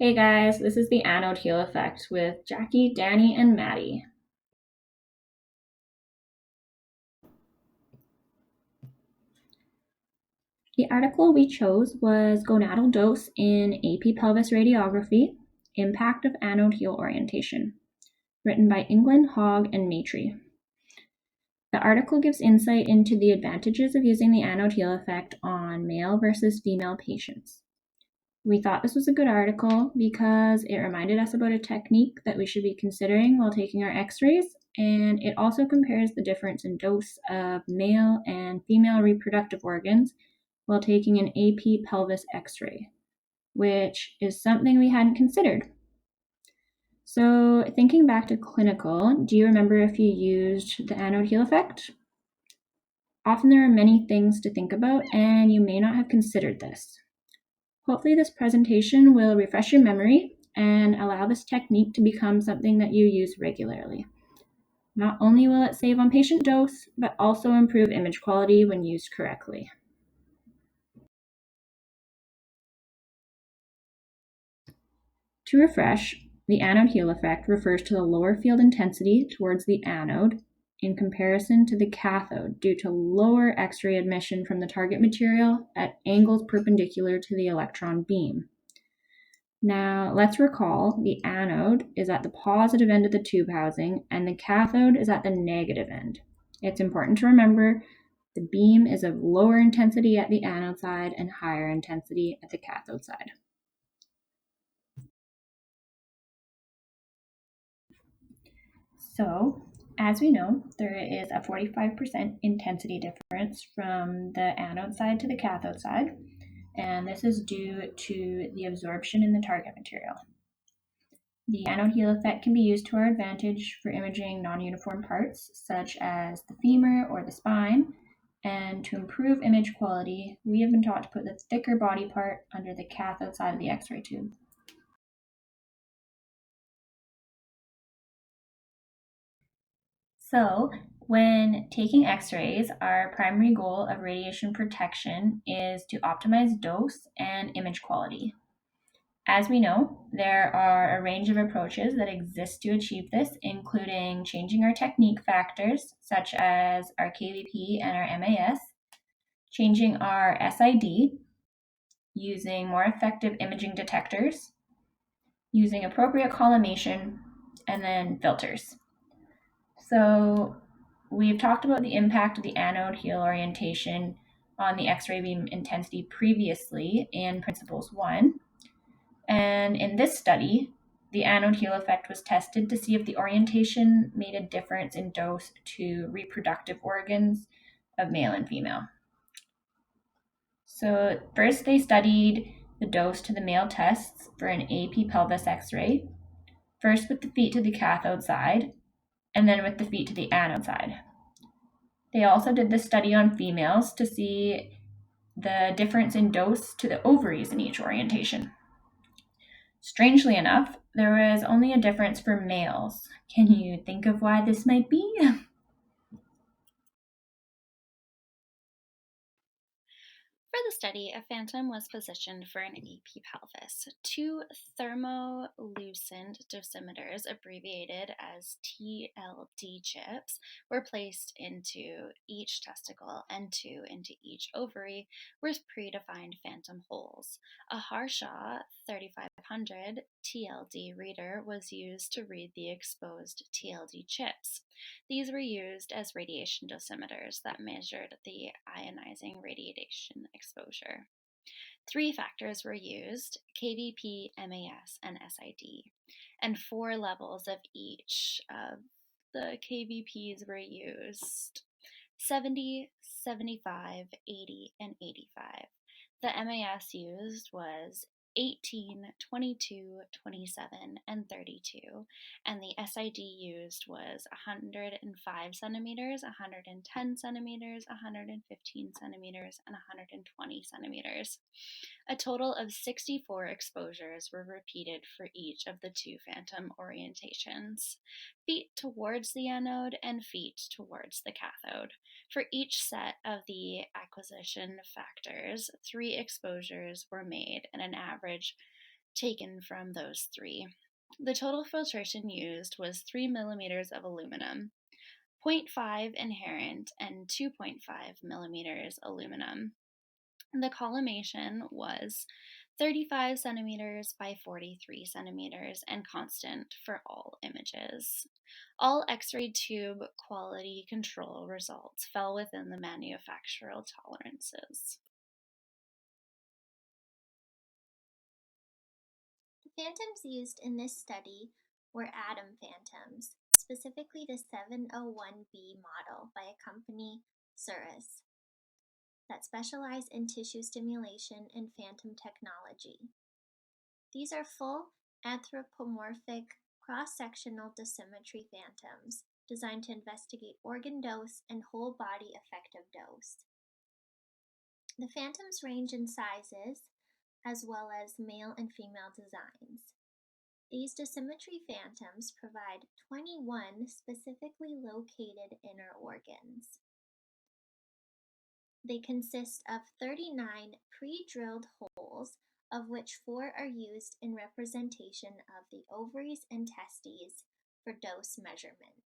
Hey guys, this is the Anode Heel Effect with Jackie, Danny, and Maddie. The article we chose was Gonadal Dose in AP Pelvis Radiography, Impact of Anode Heel Orientation, written by England, Hogg, and Maitre. The article gives insight into the advantages of using the anode heel effect on male versus female patients. We thought this was a good article because it reminded us about a technique that we should be considering while taking our x-rays, and it also compares the difference in dose of male and female reproductive organs while taking an AP pelvis x-ray, which is something we hadn't considered. So thinking back to clinical, do you remember if you used the anode heel effect? Often there are many things to think about, and you may not have considered this. Hopefully this presentation will refresh your memory and allow this technique to become something that you use regularly. Not only will it save on patient dose, but also improve image quality when used correctly. To refresh, the anode heel effect refers to the lower field intensity towards the anode in comparison to the cathode due to lower X-ray emission from the target material at angles perpendicular to the electron beam. Now, let's recall the anode is at the positive end of the tube housing and the cathode is at the negative end. It's important to remember the beam is of lower intensity at the anode side and higher intensity at the cathode side. So, as we know, there is a 45% intensity difference from the anode side to the cathode side, and this is due to the absorption in the target material. The anode heel effect can be used to our advantage for imaging non-uniform parts, such as the femur or the spine, and to improve image quality, we have been taught to put the thicker body part under the cathode side of the X-ray tube. So, when taking X-rays, our primary goal of radiation protection is to optimize dose and image quality. As we know, there are a range of approaches that exist to achieve this, including changing our technique factors, such as our KVP and our MAS, changing our SID, using more effective imaging detectors, using appropriate collimation, and then filters. So we've talked about the impact of the anode heel orientation on the X-ray beam intensity previously in Principles 1. And in this study, the anode heel effect was tested to see if the orientation made a difference in dose to reproductive organs of male and female. So first they studied the dose to the male tests for an AP pelvis x-ray, first with the feet to the cathode side, and then with the feet to the anode side. They also did this study on females to see the difference in dose to the ovaries in each orientation. Strangely enough, there was only a difference for males. Can you think of why this might be? For the study, a phantom was positioned for an AP pelvis. Two thermolucent dosimeters, abbreviated as TLD chips, were placed into each testicle and two into each ovary with predefined phantom holes. A Harshaw 3500 TLD reader was used to read the exposed TLD chips. These were used as radiation dosimeters that measured the ionizing radiation exposure. Three factors were used: KVP, MAS, and SID, and 4 levels of each of the KVPs were used: 70, 75, 80, and 85. The MAS used was 18, 22, 27, and 32, and the SID used was 105 centimeters, 110 centimeters, 115 centimeters, and 120 centimeters. A total of 64 exposures were repeated for each of the two phantom orientations: feet towards the anode and feet towards the cathode. For each set of the acquisition factors, 3 exposures were made, and an average taken from those three. The total filtration used was 3 millimeters of aluminum, zero point 0.5 inherent, and 2.5 millimeters aluminum. The collimation was 35 centimeters by 43 centimeters and constant for all images. All X-ray tube quality control results fell within the manufacturer tolerances. The phantoms used in this study were atom phantoms, specifically the 701B model by a company, Cirrus, that specialize in tissue stimulation and phantom technology. These are full anthropomorphic cross-sectional dosimetry phantoms designed to investigate organ dose and whole body effective dose. The phantoms range in sizes as well as male and female designs. These dosimetry phantoms provide 21 specifically located inner organs. They consist of 39 pre-drilled holes, of which 4 are used in representation of the ovaries and testes for dose measurements.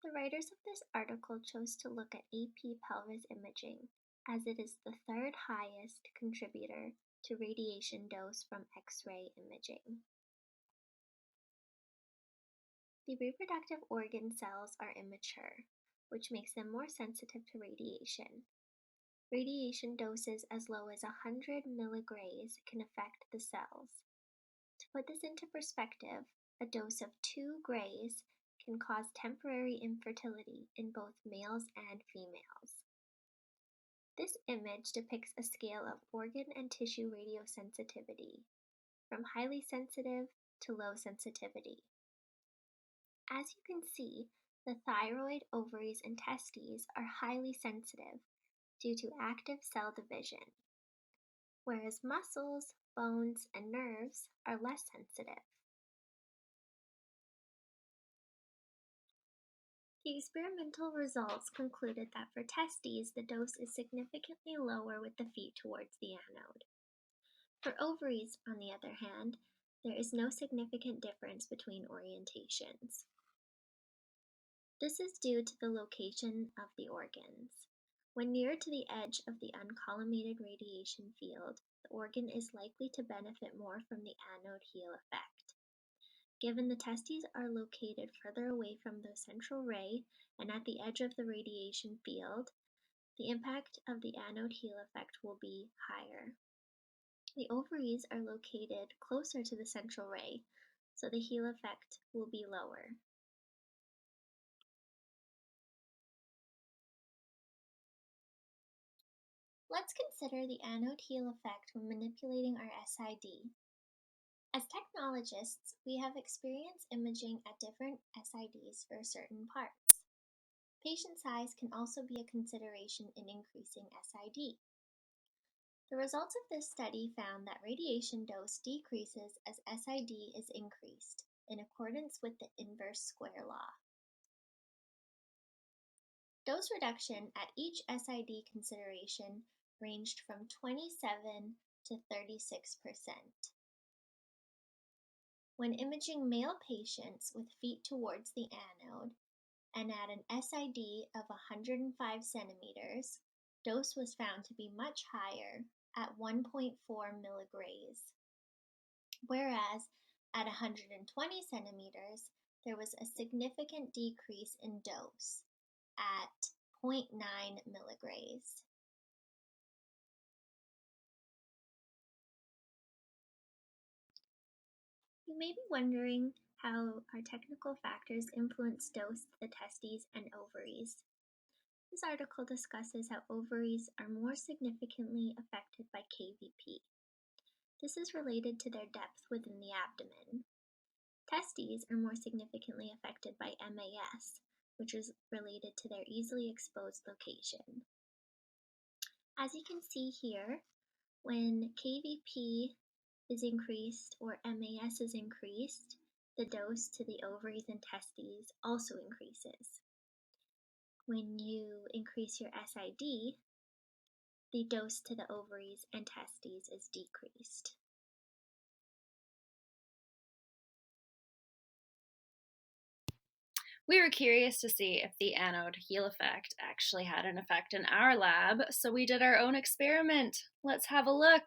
The writers of this article chose to look at AP pelvis imaging, as it is the third highest contributor to radiation dose from X-ray imaging. The reproductive organ cells are immature, which makes them more sensitive to radiation. Radiation doses as low as 100 milligrays can affect the cells. To put this into perspective, a dose of 2 grays can cause temporary infertility in both males and females. This image depicts a scale of organ and tissue radiosensitivity, from highly sensitive to low sensitivity. As you can see, the thyroid, ovaries, and testes are highly sensitive due to active cell division, whereas muscles, bones, and nerves are less sensitive. The experimental results concluded that for testes, the dose is significantly lower with the feet towards the anode. For ovaries, on the other hand, there is no significant difference between orientations. This is due to the location of the organs. When near to the edge of the uncollimated radiation field, the organ is likely to benefit more from the anode heel effect. Given the testes are located further away from the central ray and at the edge of the radiation field, the impact of the anode heel effect will be higher. The ovaries are located closer to the central ray, so the heel effect will be lower. Let's consider the anode heel effect when manipulating our SID. As technologists, we have experience imaging at different SIDs for certain parts. Patient size can also be a consideration in increasing SID. The results of this study found that radiation dose decreases as SID is increased, in accordance with the inverse square law. Dose reduction at each SID consideration ranged from 27 to 36%. When imaging male patients with feet towards the anode and at an SID of 105 centimeters, dose was found to be much higher at 1.4 milligrays, whereas at 120 centimeters, there was a significant decrease in dose at 0.9 milligrays. You may be wondering how our technical factors influence dose to the testes and ovaries. This article discusses how ovaries are more significantly affected by KVP. This is related to their depth within the abdomen. Testes are more significantly affected by MAS, which is related to their easily exposed location. As you can see here, when KVP is increased or MAS is increased, the dose to the ovaries and testes also increases. when you increase your SID, the dose to the ovaries and testes is decreased. We were curious to see if the anode heel effect actually had an effect in our lab, so we did our own experiment. Let's have a look.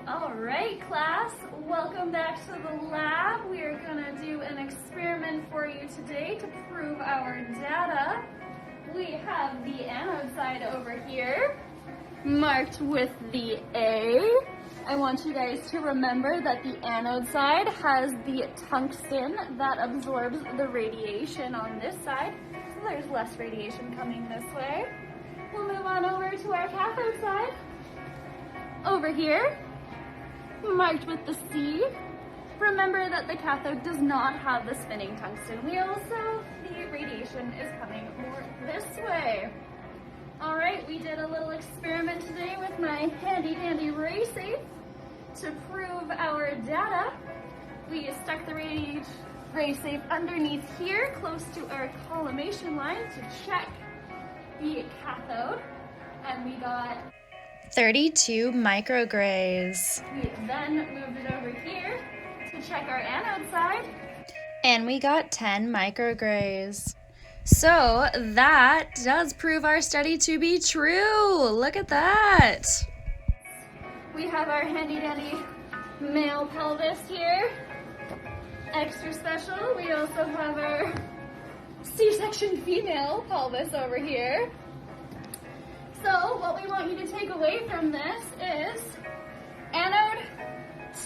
All right, class, welcome back to the lab. We are gonna do an experiment for you today to prove our data. We have the anode side over here, marked with the A. I want you guys to remember that the anode side has the tungsten that absorbs the radiation on this side, so there's less radiation coming this way. We'll move on over to our cathode side. Over here, marked with the C. Remember that the cathode does not have the spinning tungsten wheel, so the radiation is coming more this way. All right, we did a little experiment today with my handy dandy ray safe to prove our data. We stuck the ray safe underneath here, close to our collimation line to check the cathode, and we got 32 micrograys. We then moved it over here to check our anode side. And we got 10 micrograys. So that does prove our study to be true. Look at that. We have our handy dandy male pelvis here. Extra special. We also have our C-section female pelvis over here. So what we want you to take away from this is anode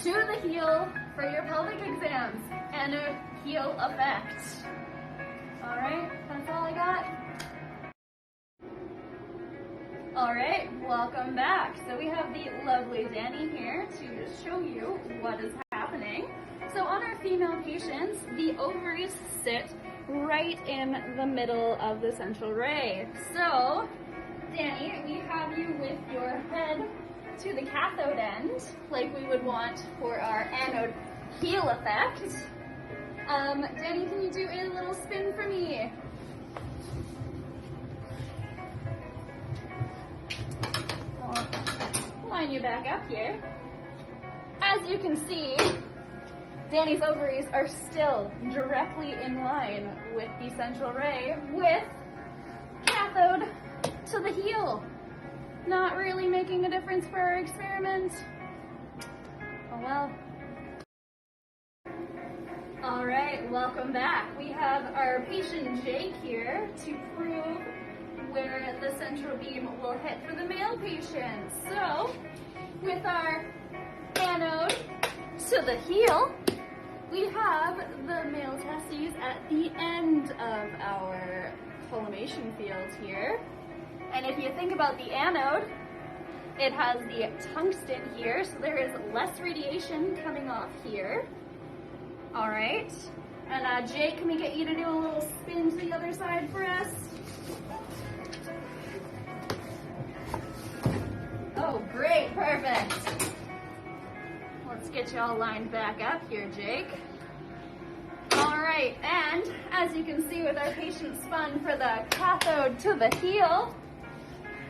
to the heel for your pelvic exams. Anode heel effect. All right, that's all I got. All right, welcome back. So we have the lovely Danny here to show you what is happening. So on our female patients, the ovaries sit right in the middle of the central ray. So Danny, we have you with your head to the cathode end, like we would want for our anode heel effect. Danny, can you do a little spin for me? I'll line you back up here. As you can see, Danny's ovaries are still directly in line with the central ray, with cathode to the heel. Not really making a difference for our experiment. Oh well. All right, welcome back. We have our patient Jake here to prove where the central beam will hit for the male patient. So, with our anode to the heel, we have the male testes at the end of our collimation field here. And if you think about the anode, it has the tungsten here, so there is less radiation coming off here. All right, and Jake, can we get you to do a little spin to the other side for us? Oh, great, perfect. Let's get you all lined back up here, Jake. All right, and as you can see with our patient spun for the cathode to the heel,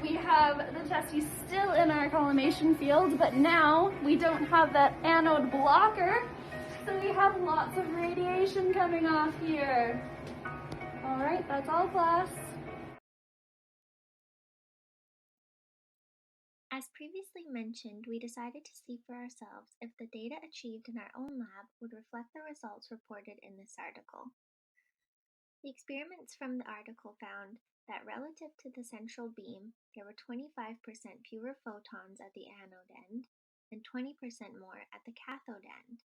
we have the testes still in our collimation field, but now we don't have that anode blocker, so we have lots of radiation coming off here. All right, that's all, class. As previously mentioned, we decided to see for ourselves if the data achieved in our own lab would reflect the results reported in this article. The experiments from the article found that relative to the central beam, there were 25% fewer photons at the anode end and 20% more at the cathode end.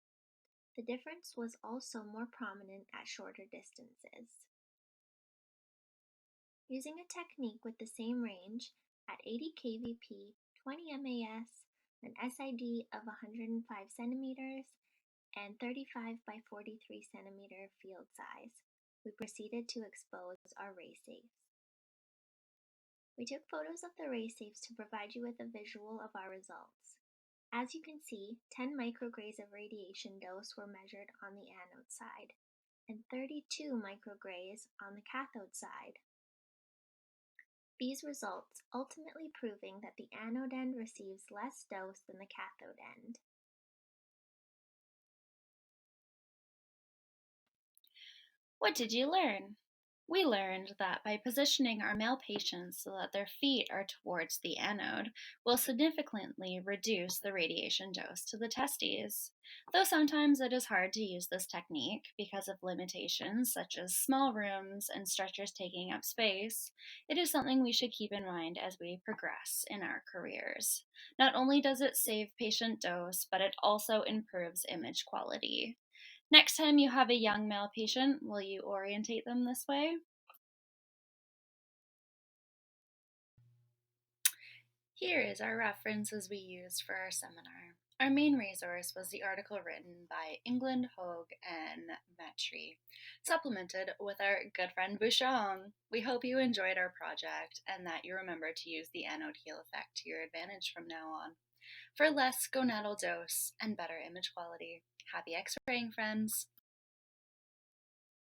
The difference was also more prominent at shorter distances. Using a technique with the same range, at 80 kVp, 20 MAS, an SID of 105 centimeters, and 35 by 43 centimeter field size, we proceeded to expose our ray safes. We took photos of the ray safes to provide you with a visual of our results. As you can see, 10 micrograys of radiation dose were measured on the anode side, and 32 micrograys on the cathode side. These results ultimately proving that the anode end receives less dose than the cathode end. What did you learn? We learned that by positioning our male patients so that their feet are towards the anode will significantly reduce the radiation dose to the testes. Though sometimes it is hard to use this technique because of limitations such as small rooms and stretchers taking up space, it is something we should keep in mind as we progress in our careers. Not only does it save patient dose, but it also improves image quality. Next time you have a young male patient, will you orientate them this way? Here is our references we used for our seminar. Our main resource was the article written by England, Hogue, and Metri, supplemented with our good friend Bouchon. We hope you enjoyed our project and that you remember to use the anode heel effect to your advantage from now on for less gonadal dose and better image quality. Happy X-raying, friends!